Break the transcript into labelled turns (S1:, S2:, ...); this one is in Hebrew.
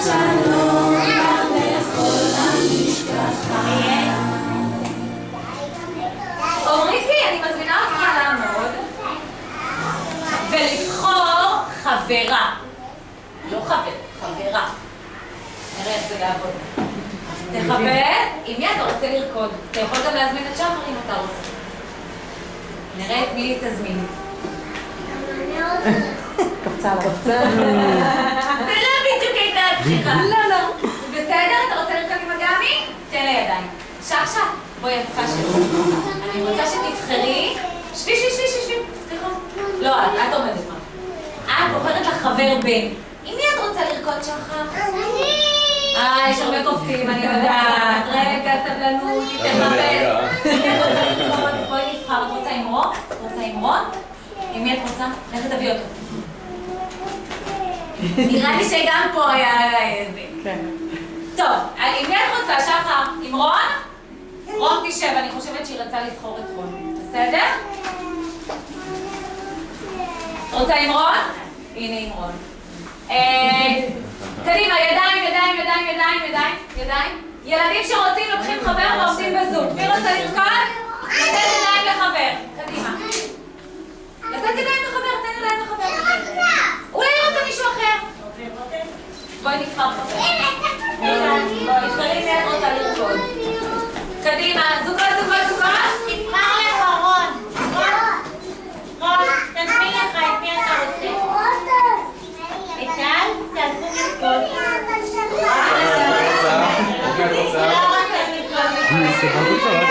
S1: שלום לכל המשפחה. אוריקי, אני מזמינה אותך לעמוד ולבחור חברה. לא חבר, חברה. נראה איך זה יעבוד. תחפש, עם מי אתה רוצה לרקוד? אתה יכול גם להזמין את שחר אם אתה רוצה. נראה את מי תזמין.
S2: קפצה לה.
S1: זה לא בדיוק הייתה הבחירה. לא. בסדר? אתה רוצה לרקוד עם הגמי? תן לי ידיים. שחר, בואי יפה שלו. אני רוצה שתבחרי. שבי. סליחה. לא, את עומדת מה. את בוחרת לך חבר בן. עם מי את רוצה לרקוד שחר? יש הרבה קופצים, אני יודעת. רגע, סבלנות, תחפש. בואי נבחר. את רוצה עם רון? עם מי את רוצה? איך תביא אותו? נראה לי שגם פה היה איזה. כן. טוב, עם מי את רוצה, שחר? עם רון? רון תשב, אני חושבת שהיא רצה לבחור את רון. בסדר? רוצה עם רון? הנה עם רון. קדימה, ידיים. ילדים שרוצים לוקחים חבר ועומדים בזום. מי רוצה לרקוד? לתת ידיים לחבר. קדימה. לתת ידיים לחבר, תן ידיים לחבר. אולי רוצה מישהו אחר. בואי נבחר חבר. נבחרי מי את רוצה לרקוד. קדימה, זוגות.
S3: תבחר לך רון. תזמין לך את מי אתה רוצה. איתן, תעשו לרקוד.
S4: רוצה?